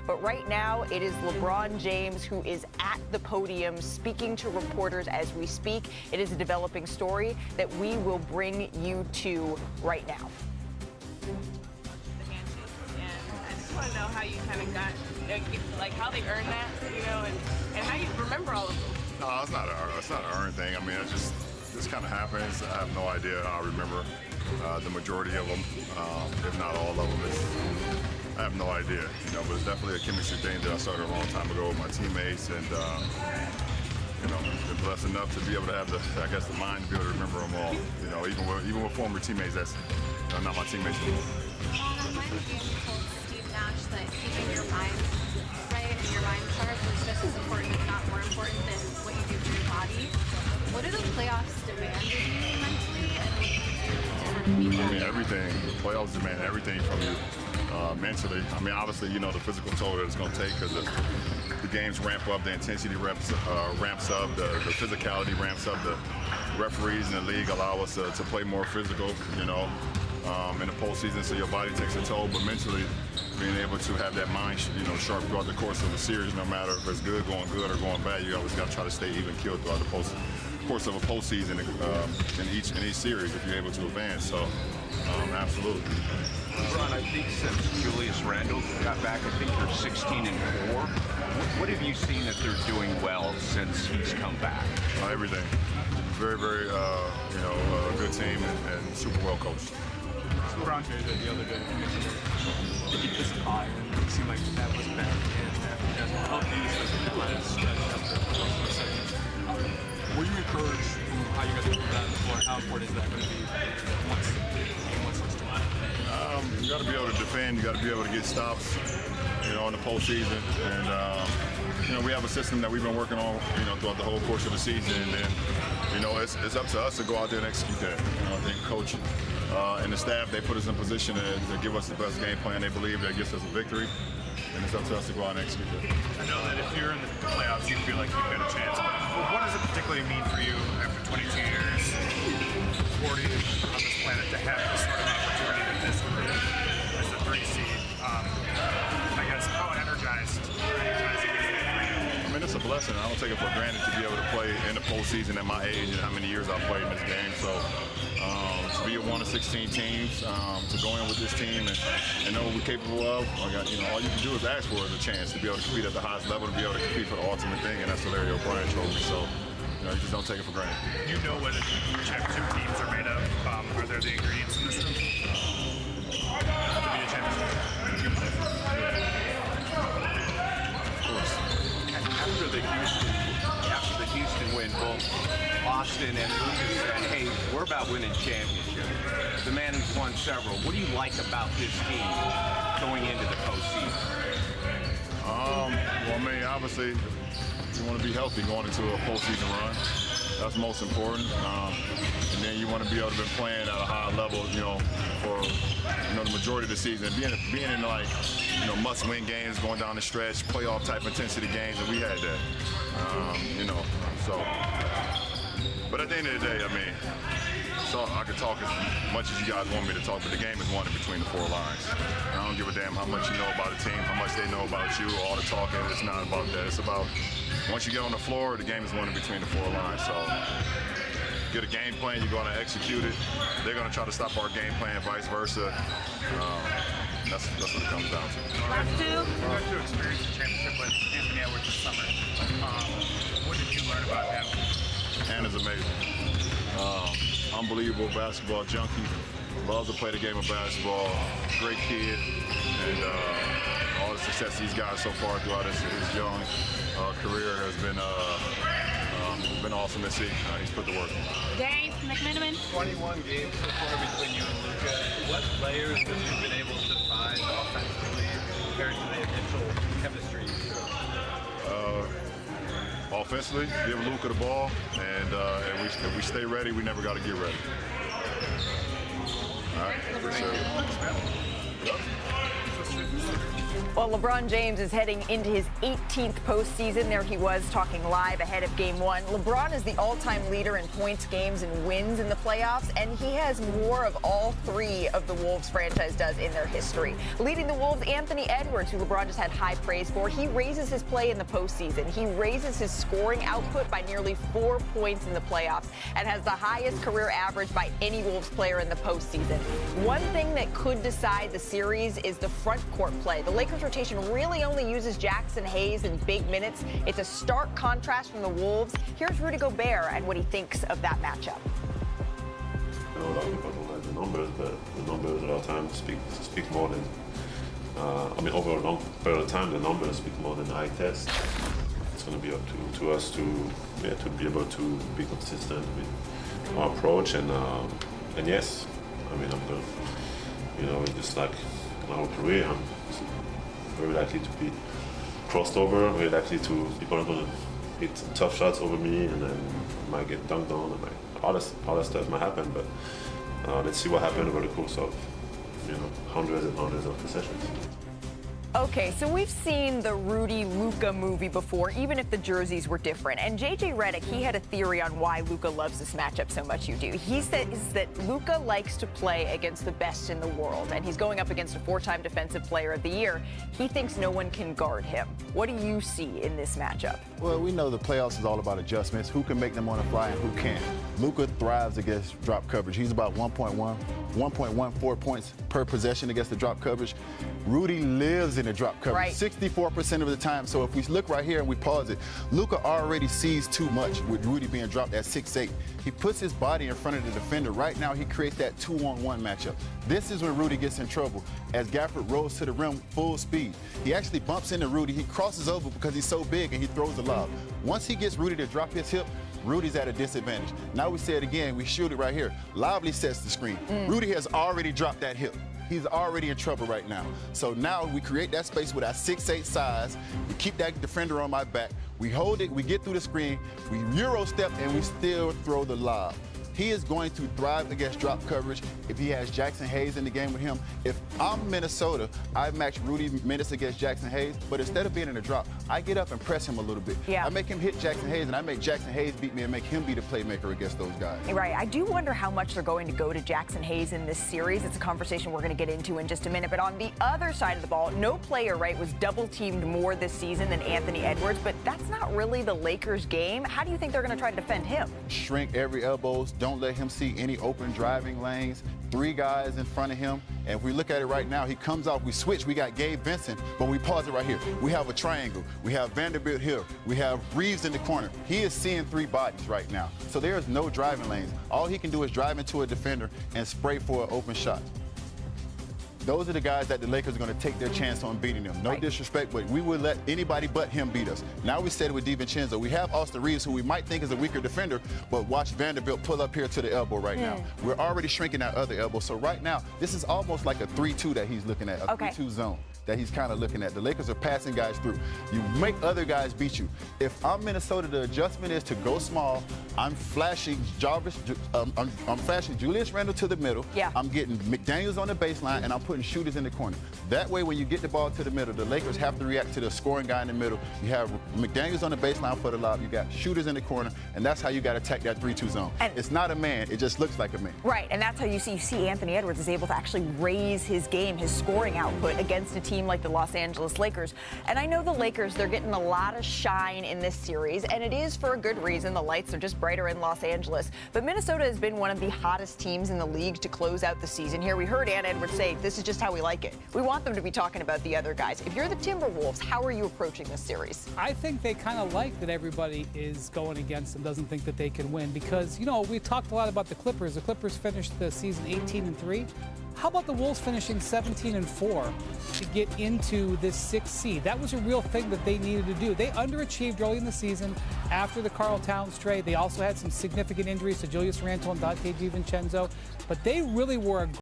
But right now, it is LeBron James who is at the podium speaking to reporters as we speak. It is a developing story that we will bring you to right now. The handshake, and I just want to know how you kind of got, like how they earned that, you know, and how you remember all of them. No, it's not an earned thing. I mean, it just kind of happens. I have no idea how I remember the majority of them, if not all of them. I have no idea, you know, but it's definitely a chemistry thing that I started a long time ago with my teammates, and you know, been blessed enough to be able to have the mind to be able to remember them all. You know, even with former teammates that's not my teammates anymore. Remind me, you told Steve Nash that keeping your mind right and your mind sharp is just as important, if not more important, than what you do for your body. What do the playoffs demand of you mentally, and what do you do to sort of meet that? I mean, everything. The playoffs demand everything from you. Mentally, I mean, obviously, you know, the physical toll that it's going to take because the games ramp up, the intensity ramps up, the physicality ramps up. The referees in the league allow us to play more physical, you know, in the postseason, so your body takes a toll. But mentally, being able to have that mind, you know, sharp throughout the course of the series, no matter if it's good or going bad, you always got to try to stay even keeled throughout the course of a postseason in each series if you're able to advance. So, absolutely. LeBron, I think since Julius Randle got back, I think they're 16-4. What have you seen that they're doing well since he's come back? Everything. Very, very, you know, a good team and super well coached. LeBron shared it the other day. He just high, and it seemed like that was bad. And how do you were you encouraged in how you guys put that on the floor? How important is that going to be once it's done? You got to be able to defend. You got to be able to get stops, you know, in the postseason. And you know, we have a system that we've been working on, you know, throughout the whole course of the season. And you know, it's up to us to go out there and execute that. You know, I think coach and the staff, they put us in position to give us the best game plan they believe that gets us a victory. And it's up to us to go out and execute that. I know that if you're in the playoffs, you feel like you've got a chance. But what does it particularly mean for you after 22 years, 40 on this planet, to have this sort of opportunity that this would be as the 3 seed? I guess how energizing is it for you? I mean, it's a blessing. I don't take it for granted to be able to play in the postseason at my age and how many years I've played in this game. So to be one of 16 teams, to go in with this team and know what we're capable of, you know, all you can do is ask for is a chance to be able to compete at the highest level, to be able to compete for the ultimate thing, and that's the Larry O'Brien trophy. So, you know, you just don't take it for granted. You know what two teams are made of. Are there the ingredients in this room to be a championship? Of course. After the Houston win, both Austin and Lucas said, hey, we're about winning championships. The man who's won several. What do you like about this team going into the postseason? Well, I mean, obviously, you want to be healthy going into a postseason run. That's most important. And then you want to be able to be playing at a high level, you know, for the majority of the season. Being in like, you know, must-win games, going down the stretch, playoff type intensity games, and we had that. You know, so. But at the end of the day, I mean, so I can talk as much as you guys want me to talk, but the game is won in between the 4 lines. I don't give a damn how much you know about the team, how much they know about you, all the talking. It's not about that. It's about once you get on the floor, the game is won in between the 4 lines. So get a game plan, you're going to execute it. They're going to try to stop our game plan and vice versa. That's what it comes down to. Last two. You got to experience the championship with Anthony Edwards this summer. What did you learn about him? Hannah's amazing. Unbelievable basketball junkie. Loves to play the game of basketball. Great kid. And all the success he's got so far throughout his young career has been awesome to see. He's put the work in. Dave McMiniman. 21 games so far between you and Luka. What layers have you been able to find offensively compared to the initial chemistry you showed? Offensively, give Luka the ball, and if we stay ready, we never got to get ready. All right. Yep. Well, LeBron James is heading into his 18th postseason. There he was talking live ahead of Game 1. LeBron is the all-time leader in points, games, and wins in the playoffs, and he has more of all three of the Wolves franchise does in their history. Leading the Wolves, Anthony Edwards, who LeBron just had high praise for. He raises his play in the postseason. He raises his scoring output by nearly 4 points in the playoffs and has the highest career average by any Wolves player in the postseason. One thing that could decide the series is the front court play. The Lakers rotation really only uses Jackson Hayes in big minutes. It's a stark contrast from the Wolves. Here's Redick and what he thinks of that matchup. I know a lot of people don't like the numbers, but the numbers a lot of times speak more than, over a long period of time, the numbers speak more than the eye test. It's going to be up to us to be able to be consistent with our approach, and yes, I'm going to, just like my whole career, I'm very likely to be crossed over, very likely to people are going to hit tough shots over me, and then I might get dunked on, and all that stuff might happen. But let's see what happens over the course of hundreds and hundreds of possessions. Okay, so we've seen the Rudy Luka movie before, even if the jerseys were different. And JJ Redick, he had a theory on why Luka loves this matchup so much. He says that Luka likes to play against the best in the world, and he's going up against a 4-time Defensive Player of the Year. He thinks no one can guard him. What do you see in this matchup? Well, we know the playoffs is all about adjustments. Who can make them on the fly and who can't? Luka thrives against drop coverage. He's about 1.14 points per possession against the drop coverage. Rudy lives in the drop coverage 64% of the time. So if we look right here and we pause it, Luka already sees too much with Rudy being dropped at 6'8". He puts his body in front of the defender. Right now, he creates that 2-on-1 matchup. This is when Rudy gets in trouble. As Gafford rolls to the rim full speed, he actually bumps into Rudy. He crosses over because he's so big, and he throws the lob. Once he gets Rudy to drop his hip, Rudy's at a disadvantage. Now we say it again. We shoot it right here. Lively sets the screen. Rudy has already dropped that hip. He's already in trouble right now. So now we create that space with our 6'8" size. We keep that defender on my back. We hold it, we get through the screen, we Euro step, and we still throw the lob. He is going to thrive against drop coverage if he has Jackson Hayes in the game with him. If I'm Minnesota, I match Rudy minutes against Jackson Hayes, but instead of being in a drop, I get up and press him a little bit. Yeah. I make him hit Jackson Hayes, and I make Jackson Hayes beat me and make him be the playmaker against those guys. Right. I do wonder how much they're going to go to Jackson Hayes in this series. It's a conversation we're going to get into in just a minute. But on the other side of the ball, no player, was double-teamed more this season than Anthony Edwards, but that's not really the Lakers' game. How do you think they're going to try to defend him? Shrink every elbows. Don't let him see any open driving lanes. 3 guys in front of him. And if we look at it right now, he comes off, we switch, we got Gabe Vincent, but we pause it right here. We have a triangle. We have Vanderbilt here. We have Reeves in the corner. He is seeing 3 bodies right now. So there is no driving lanes. All he can do is drive into a defender and spray for an open shot. Those are the guys that the Lakers are going to take their chance on beating them. No disrespect, but we would let anybody but him beat us. Now we said it with DiVincenzo. We have Austin Reeves, who we might think is a weaker defender, but watch Vanderbilt pull up here to the elbow right now. We're already shrinking that other elbow. So right now, this is almost like a 3-2 that he's looking at, a 3-2 zone that he's kind of looking at. The Lakers are passing guys through. You make other guys beat you. If I'm Minnesota, the adjustment is to go small. I'm flashing I'm flashing Julius Randle to the middle. Yeah. I'm getting McDaniels on the baseline, and I'm putting shooters in the corner. That way, when you get the ball to the middle, the Lakers have to react to the scoring guy in the middle. You have McDaniels on the baseline for the lob. You got shooters in the corner, and that's how you got to attack that 3-2 zone. And it's not a man. It just looks like a man. Right, and that's how you see Anthony Edwards is able to actually raise his game, his scoring output against a team like the Los Angeles Lakers. And I know the Lakers, they're getting a lot of shine in this series, and it is for a good reason. The lights are just brighter in Los Angeles. But Minnesota has been one of the hottest teams in the league to close out the season here. We heard Ann Edwards say, this is just how we like it. We want them to be talking about the other guys. If you're the Timberwolves, how are you approaching this series? I think they kind of like that everybody is going against them, doesn't think that they can win, because, we talked a lot about the Clippers. The Clippers finished the season 18-3. How about the Wolves finishing 17-4 to get into this 6th seed? That was a real thing that they needed to do. They underachieved early in the season after the Karl Towns trade. They also had some significant injuries to Julius Randle and Dante DiVincenzo, but they really were a